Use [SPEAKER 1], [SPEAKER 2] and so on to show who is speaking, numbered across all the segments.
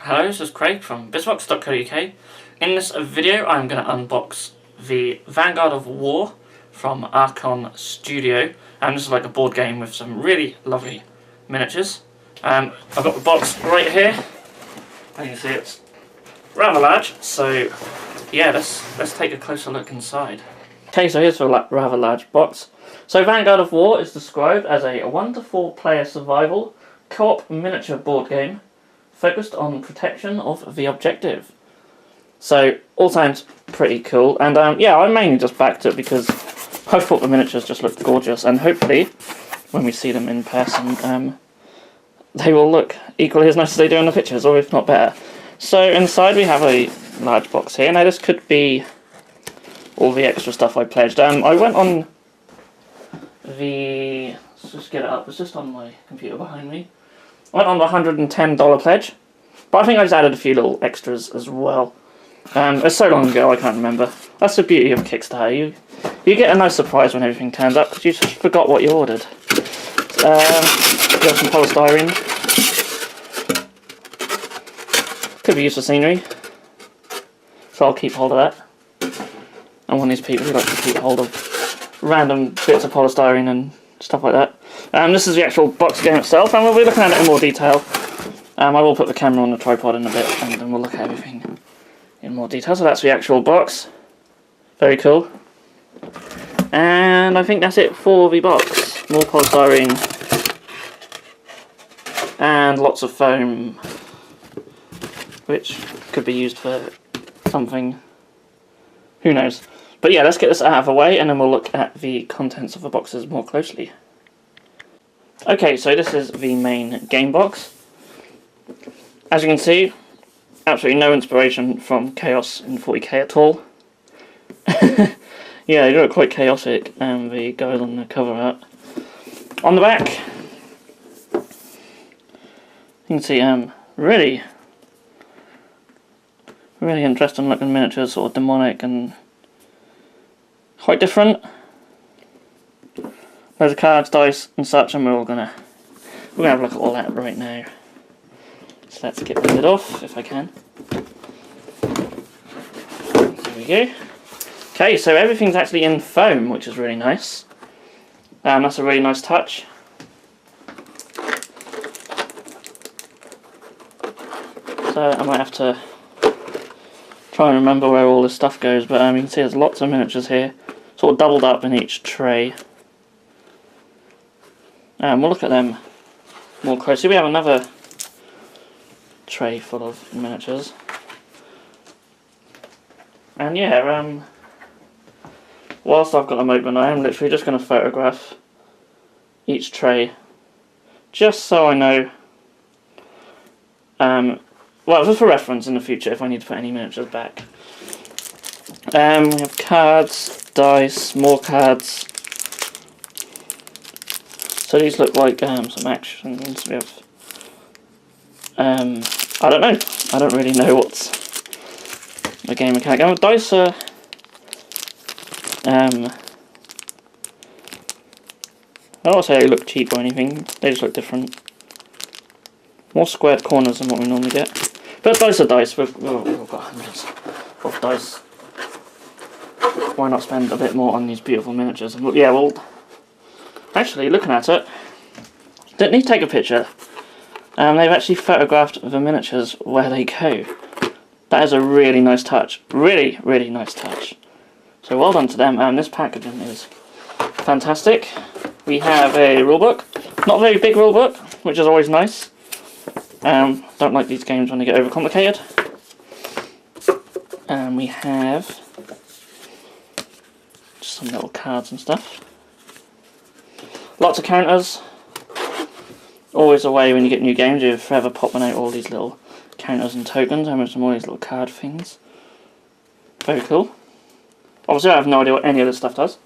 [SPEAKER 1] Hello, this is Craig from bizbox.co.uk. In this video I'm going to unbox the Vanguard of War from Archon Studio, and this is like a board game with some really lovely miniatures. I've got the box right here. As you can see, it's rather large, so yeah, let's take a closer look inside. Okay, so here's the rather large box. So Vanguard of War is described as a 1 to 4 player survival co-op miniature board game focused on protection of the objective. So all sounds pretty cool, and yeah, I mainly just backed it because I thought the miniatures just looked gorgeous, and hopefully when we see them in person they will look equally as nice as they do in the pictures, or if not better. So inside we have a large box here. Now this could be all the extra stuff I pledged. I went on the, let's just get it up, it's just on my computer behind me. I went on the $110 pledge, but I think I just added a few little extras as well. It's so long ago I can't remember. That's the beauty of Kickstarter, you get a nice surprise when everything turns up because you just forgot what you ordered. Got some polystyrene. Could be used for scenery, so I'll keep hold of that. I'm one of these people who like to keep hold of random bits of polystyrene and stuff like that. This is the actual box game itself, and we'll be looking at it in more detail. I will put the camera on the tripod in a bit, and then we'll look at everything in more detail. So that's the actual box. Very cool. And I think that's it for the box. More polystyrene. And lots of foam, which could be used for something. Who knows? But yeah, let's get this out of the way, and then we'll look at the contents of the boxes more closely. Okay, so this is the main game box. As you can see, absolutely no inspiration from Chaos in 40k at all. Yeah, they look quite chaotic, and the guys on the cover art. On the back, you can see really interesting looking miniatures, sort of demonic and quite different. Loads of cards, dice and such, and we're gonna have a look at all that right now. So let's get the lid off if I can. There we go. Okay, so everything's actually in foam, which is really nice. That's a really nice touch. So I might have to try and remember where all this stuff goes, but you can see there's lots of miniatures here, sort of doubled up in each tray. We'll look at them more closely. We have another tray full of miniatures. And yeah, whilst I've got them open, I am literally just going to photograph each tray, just so I know, well, just for reference in the future if I need to put any miniatures back. We have cards, dice, more cards. So these look like some actions. We have, I don't know. I don't really know what's the game mechanic. Dice are, I don't want to say they look cheap or anything. They just look different. More squared corners than what we normally get. But dice are dice. We've got hundreds of dice. Why not spend a bit more on these beautiful miniatures? And yeah, well, actually, looking at it, don't need to take a picture. They've actually photographed the miniatures where they go. That is a really nice touch. Really, really nice touch. So well done to them. This packaging is fantastic. We have a rulebook. Not a very big rulebook, which is always nice. Don't like these games when they get overcomplicated. And we have just some little cards and stuff. Lots of counters. Always a way when you get new games, you're forever popping out all these little counters and tokens, and some all these little card things. Very cool. Obviously I have no idea what any of this stuff does,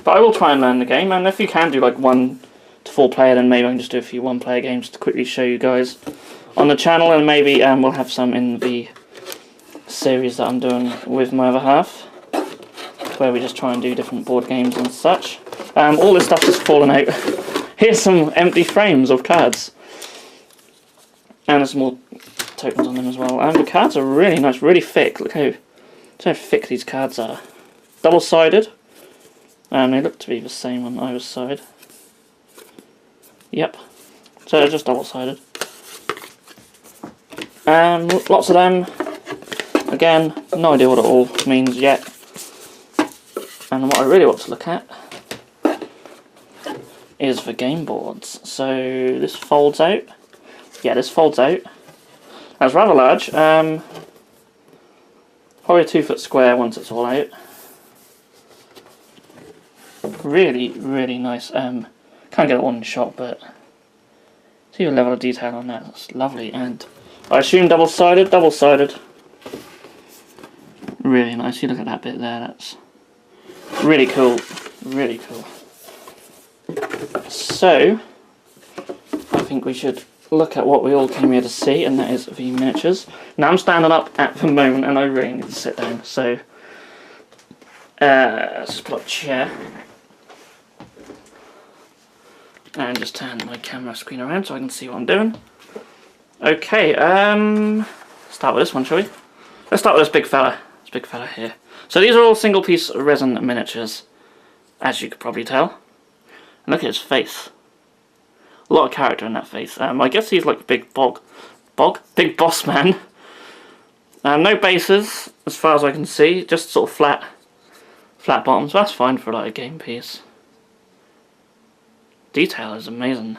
[SPEAKER 1] but I will try and learn the game, and if you can do like 1 to 4 player, then maybe I can just do a few 1 player games to quickly show you guys on the channel, and maybe we'll have some in the series that I'm doing with my other half, where we just try and do different board games and such. All this stuff is fallen out. Here's some empty frames of cards. And there's more tokens on them as well. And the cards are really nice, really thick. Look how thick these cards are. Double-sided. And they look to be the same on either side. Yep. So they're just double-sided. Lots of them. Again, no idea what it all means yet. And what I really want to look at is the game boards. So this folds out. Yeah, this folds out. That's rather large. Probably a 2 foot square once it's all out. Really, really nice. Can't get it all in shot, but see the level of detail on that. That's lovely. And I assume double-sided. Double-sided. Really nice. You look at that bit there. That's really cool. Really cool. So, I think we should look at what we all came here to see, and that is the miniatures. Now I'm standing up at the moment, and I really need to sit down. So, let's just put up a chair. And just turn my camera screen around so I can see what I'm doing. Okay, start with this one, shall we? Let's start with this big fella. This big fella here. So these are all single piece resin miniatures, as you could probably tell. And look at his face. A lot of character in that face. I guess he's like a big big boss man. No bases, as far as I can see, just sort of flat bottoms. That's fine for like a game piece. Detail is amazing.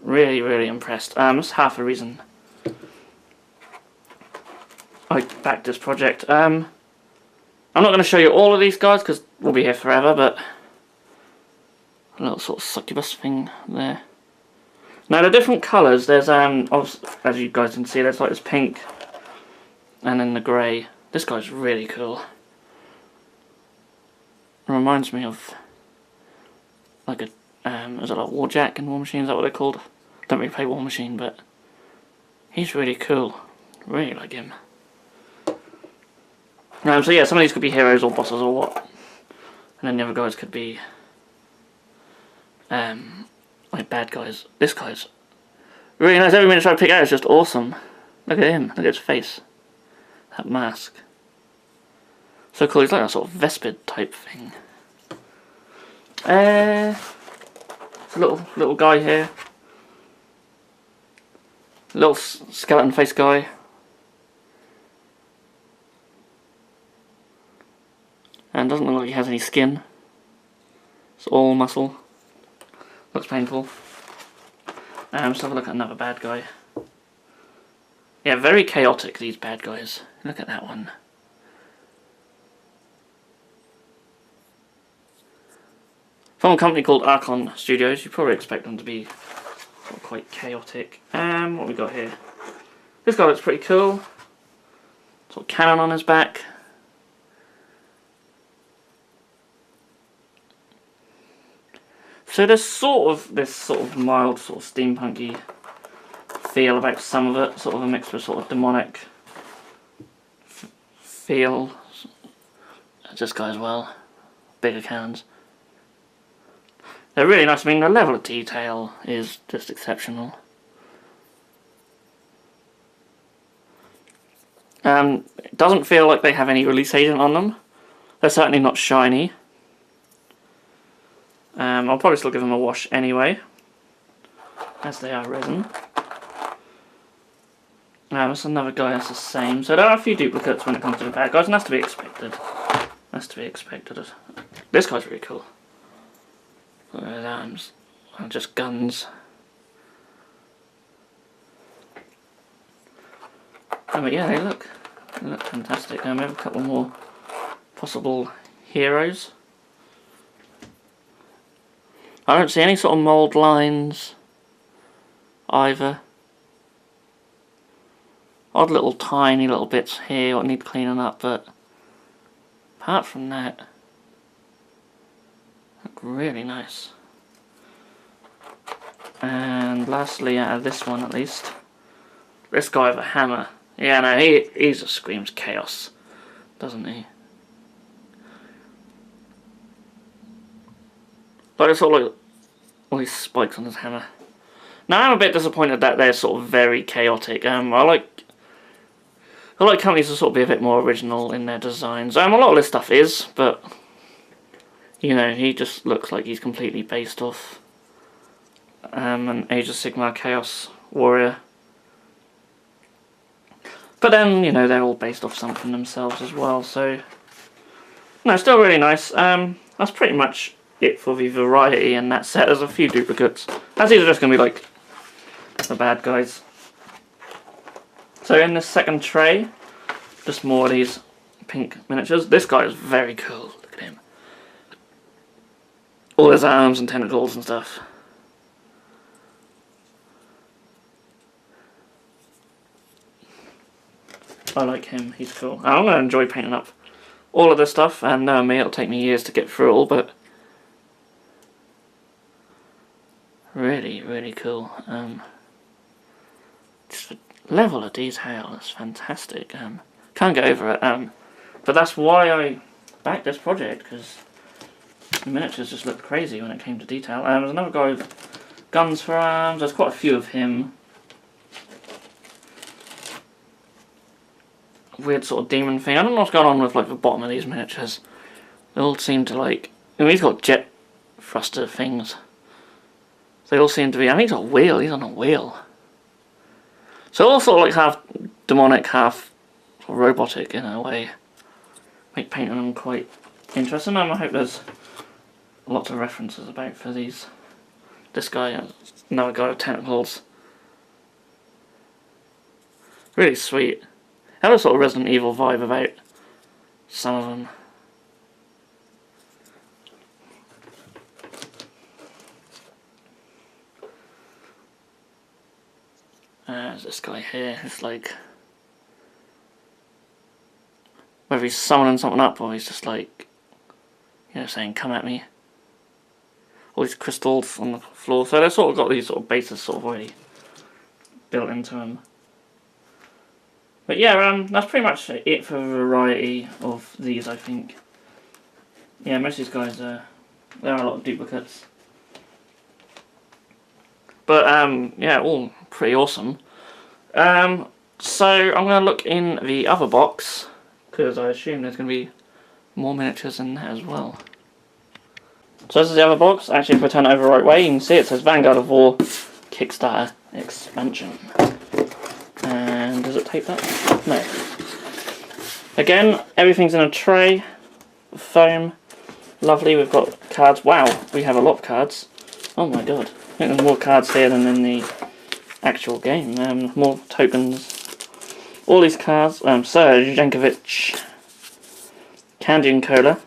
[SPEAKER 1] Really, really impressed. That's half the reason I backed this project. I'm not going to show you all of these guys because we'll be here forever, but a little sort of succubus thing there. Now the different colours, there's as you guys can see, there's like this pink and then the grey. This guy's really cool. It reminds me of like a is it like Warjack and War Machine? Is that what they're called? Don't really play War Machine, but he's really cool. Really like him. So yeah, some of these could be heroes or bosses or what, and then the other guys could be like bad guys. This guy's really nice. Every minute I pick out is just awesome. Look at him. Look at his face. That mask. So cool. He's like a sort of Vespid type thing. It's a little guy here. Little skeleton face guy. And doesn't look like he has any skin. It's all muscle. Looks painful. Let's have a look at another bad guy. Yeah, very chaotic, these bad guys. Look at that one. From a company called Archon Studio, you probably expect them to be sort of quite chaotic. What we got here? This guy looks pretty cool. Sort of cannon on his back. So there's this sort of mild, sort of steampunky feel about some of it. Sort of a mix with sort of demonic feel. This guy as well. Bigger cannons. They're really nice. I mean, the level of detail is just exceptional. It doesn't feel like they have any release agent on them. They're certainly not shiny. I'll probably still give them a wash anyway, as they are resin. There's another guy that's the same. So there are a few duplicates when it comes to the bad guys, and that's to be expected. That's to be expected. This guy's really cool. Look at his arms. Just guns. But yeah, they look fantastic. We have a couple more possible heroes. I don't see any sort of mould lines either. Odd little tiny little bits here that need cleaning up, but apart from that, look really nice. And lastly, out of this one at least, this guy with a hammer. Yeah, no, he just screams chaos, doesn't he? But it's all like all these spikes on his hammer. Now I'm a bit disappointed that they're sort of very chaotic. I like companies to sort of be a bit more original in their designs. A lot of this stuff is, but you know, he just looks like he's completely based off an Age of Sigmar Chaos Warrior. But then, you know, they're all based off something themselves as well, so no, still really nice. That's pretty much it for the variety in that set. There's a few duplicates, as these are just going to be like the bad guys. So in this second tray, just more of these pink miniatures. This guy is very cool, look at him. All his arms and tentacles and stuff. I like him, he's cool. I'm going to enjoy painting up all of this stuff, and me, it'll take me years to get through it all, but really, really cool. Just the level of detail is fantastic. Can't get over it. But that's why I backed this project, because the miniatures just looked crazy when it came to detail. There's another guy with guns for arms. There's quite a few of him. Weird sort of demon thing. I don't know what's going on with like the bottom of these miniatures. They all seem to like. I mean, he's got jet thruster things. They all seem to be. I mean, he's got a wheel. He's on a wheel. So all sort of like half demonic, half sort of robotic in a way. Make painting them quite interesting. I hope there's lots of references about for these. This guy, another guy with tentacles. Really sweet. Had a sort of Resident Evil vibe about some of them. There's this guy here. It's like whether he's summoning something up or he's just like, you know, saying, "Come at me." All these crystals on the floor. So they've sort of got these sort of bases sort of already built into them. But yeah, that's pretty much it for a variety of these, I think. Yeah, most of these guys, there are a lot of duplicates. But, yeah, all pretty awesome. So, I'm going to look in the other box, because I assume there's going to be more miniatures in there as well. So this is the other box. Actually, if I turn it over the right way, you can see it says Vanguard of War Kickstarter expansion. And does it tape that? No. Again, everything's in a tray. Foam. Lovely, we've got cards. Wow, we have a lot of cards. Oh my god. I think there's more cards here than in the actual game. More tokens. All these cards. Serge Jankovic. Candy and Cola.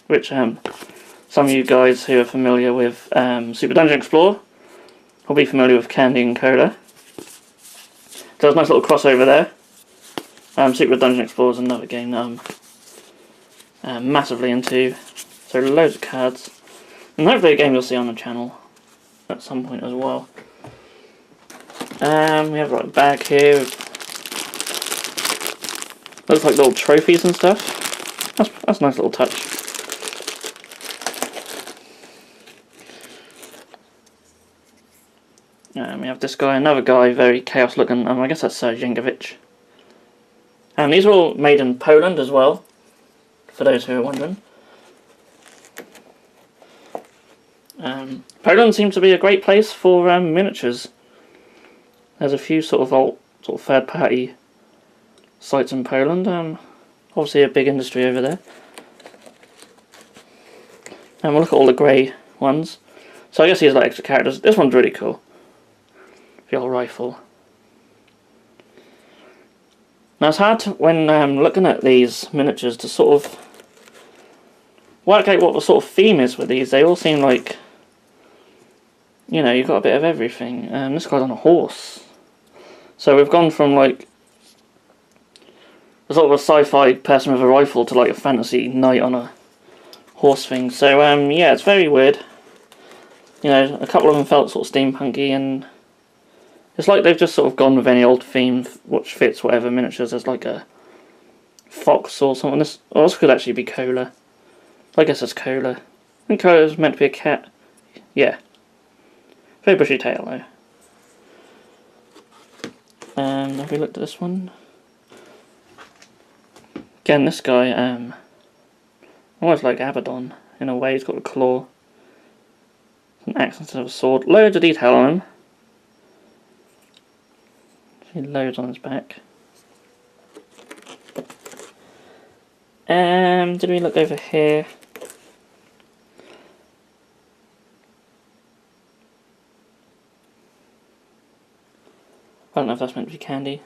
[SPEAKER 1] Which some of you guys who are familiar with Super Dungeon Explorer will be familiar with Candy and Cola. So there's a nice little crossover there. Super Dungeon Explorer is another game that I'm massively into. So loads of cards. And hopefully a game you'll see on the channel at some point as well. We have like a bag here. Looks like little trophies and stuff. That's a nice little touch. We have this guy, another guy, very chaos looking. I guess that's Jankovic. These are all made in Poland as well, for those who are wondering. Poland seems to be a great place for miniatures. There's a few sort of third-party sites in Poland. Obviously a big industry over there. And we'll look at all the grey ones. So I guess these are like extra characters. This one's really cool. The old rifle. Now it's hard to, when looking at these miniatures to sort of work out what the sort of theme is with these. They all seem like, you know, you've got a bit of everything. This guy's on a horse. So we've gone from like a sort of a sci-fi person with a rifle to like a fantasy knight on a horse thing. So yeah, it's very weird. You know, a couple of them felt sort of steampunky, and it's like they've just sort of gone with any old theme which fits whatever miniatures. There's like a fox or something. This could actually be Cola. I guess it's Cola. I think Cola's meant to be a cat. Yeah. Very bushy tail though. Have we looked at this one? Again, this guy, almost like Abaddon in a way. He's got a claw, an axe instead of a sword. Loads of detail on him. See loads on his back. Did we look over here? I don't know if that's meant to be Candy.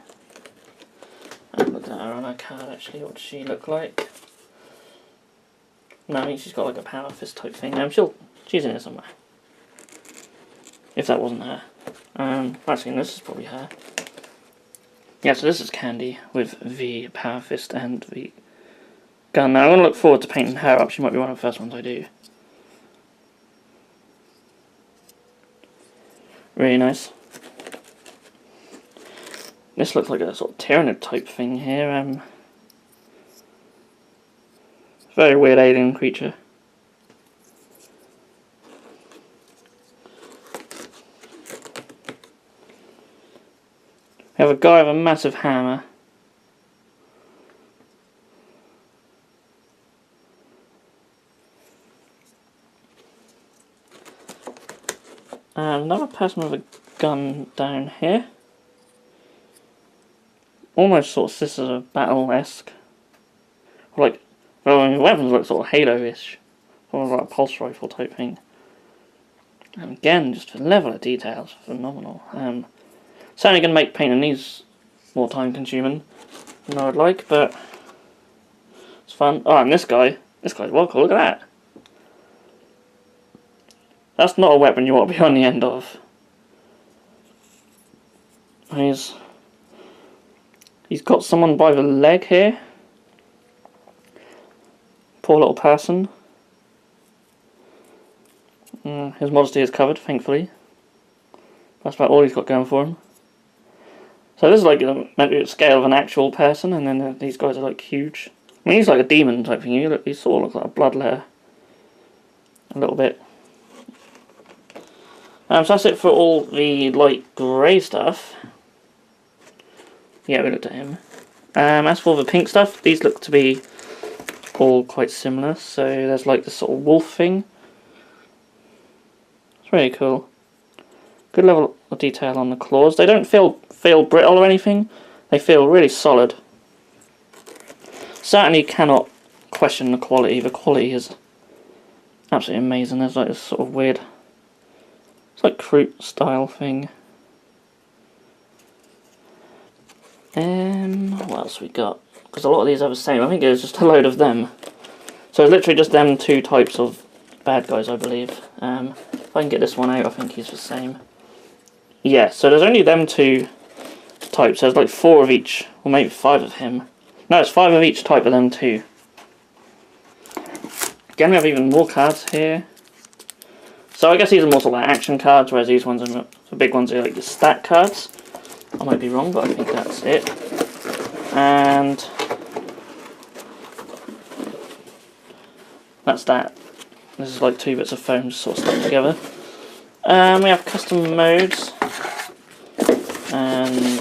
[SPEAKER 1] I haven't looked at her on her card actually. What does she look like? No, I think she's got like a power fist type thing. She's in here somewhere. If that wasn't her. Actually, this is probably her. Yeah, so this is Candy with the power fist and the gun. Now, I'm going to look forward to painting her up. She might be one of the first ones I do. Really nice. This looks like a sort of Tyrannid type thing here. Very weird alien creature. We have a guy with a massive hammer. And another person with a gun down here. Almost sort of Sisters of Battle-esque. Like, well, I mean, the weapons look sort of Halo-ish. Sort of like a pulse rifle type thing. And again, just the level of detail is phenomenal. Certainly going to make painting these more time consuming than I would like, but it's fun. Oh, and this guy's well cool, look at that. That's not a weapon you want to be on the end of. He's got someone by the leg here. Poor little person. His modesty is covered, thankfully. That's about all he's got going for him. So this is like meant to be the scale of an actual person, and then these guys are like huge. I mean, he's like a demon type thing. He sort of looks like a blood layer. A little bit. So that's it for all the light grey stuff. Yeah, we looked at him. As for the pink stuff, these look to be all quite similar. So there's like this sort of wolf thing. It's really cool. Good level of detail on the claws. They don't feel brittle or anything. They feel really solid. Certainly cannot question the quality. The quality is absolutely amazing. There's like this sort of weird, it's like fruit style thing. What else we got? Because a lot of these are the same. I think it was just a load of them. So it's literally just them two types of bad guys, I believe. If I can get this one out, I think he's the same. Yeah, so there's only them two types. There's like 4 of each, or maybe 5 of him. No, it's 5 of each type of them two. Again, we have even more cards here. So I guess these are more sort of like action cards, whereas these ones are the big ones are like the stat cards. I might be wrong, but I think that's it. And that's that. This is like 2 bits of foam just sort of stuck together. We have custom modes and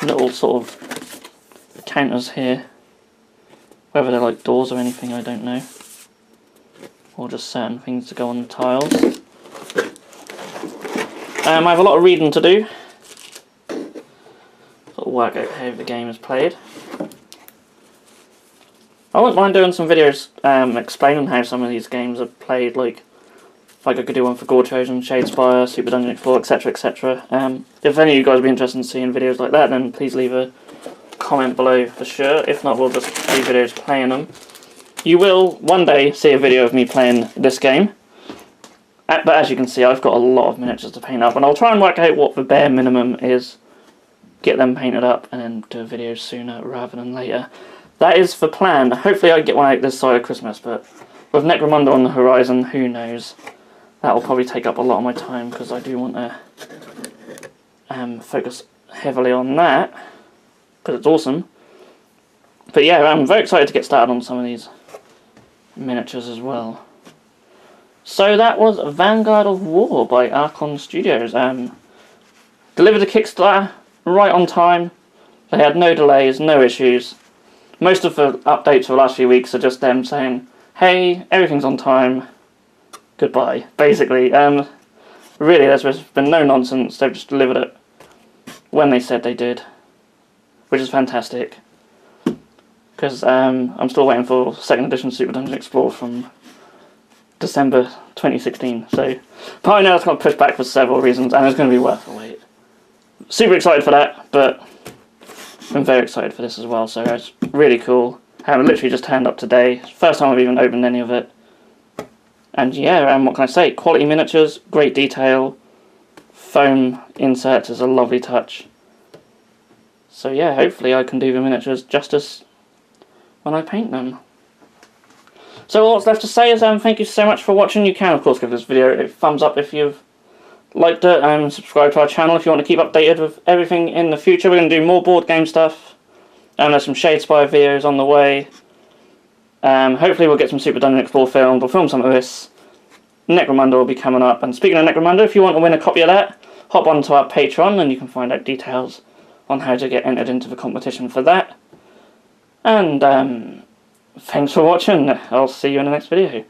[SPEAKER 1] little sort of counters here. Whether they're like doors or anything, I don't know. Or just certain things to go on the tiles. I have a lot of reading to do. Sort of work out how the game is played. I wouldn't mind doing some videos explaining how some of these games are played, like I could do one for Gore Chosen, Shadespire, Super Dungeon Explorer, etc, etc. If any of you guys would be interested in seeing videos like that, then please leave a comment below for sure. If not, we'll just do videos playing them. You will one day see a video of me playing this game. But as you can see, I've got a lot of miniatures to paint up, and I'll try and work out what the bare minimum is, get them painted up, and then do a video sooner rather than later. That is the plan. Hopefully I get one out this side of Christmas, but with Necromunda on the horizon, who knows. That will probably take up a lot of my time, because I do want to focus heavily on that, because it's awesome. But yeah, I'm very excited to get started on some of these miniatures as well. So that was Vanguard of War by Archon Studios. Delivered to Kickstarter right on time. They had no delays, no issues. Most of the updates for the last few weeks are just them saying, hey, everything's on time, goodbye, basically. Really, there's been no nonsense, they've just delivered it when they said they did, which is fantastic. Because I'm still waiting for 2nd edition Super Dungeon Explorer from December 2016, so probably now it's going to push back for several reasons, and it's going to be worth the wait. Super excited for that, but I'm very excited for this as well, so it's really cool. I literally just turned up today, first time I've even opened any of it. And yeah, what can I say, quality miniatures, great detail, foam inserts is a lovely touch. So yeah, hopefully I can do the miniatures justice when I paint them. So all that's left to say is thank you so much for watching. You can of course give this video a thumbs up if you've liked it, and subscribe to our channel if you want to keep updated with everything in the future. We're going to do more board game stuff, and there's some Shadespire videos on the way. Hopefully we'll get some Super Dungeon Explorer filmed. We'll film some of this. Necromunda will be coming up, and speaking of Necromunda, if you want to win a copy of that, hop onto our Patreon and you can find out details on how to get entered into the competition for that. And thanks for watching. I'll see you in the next video.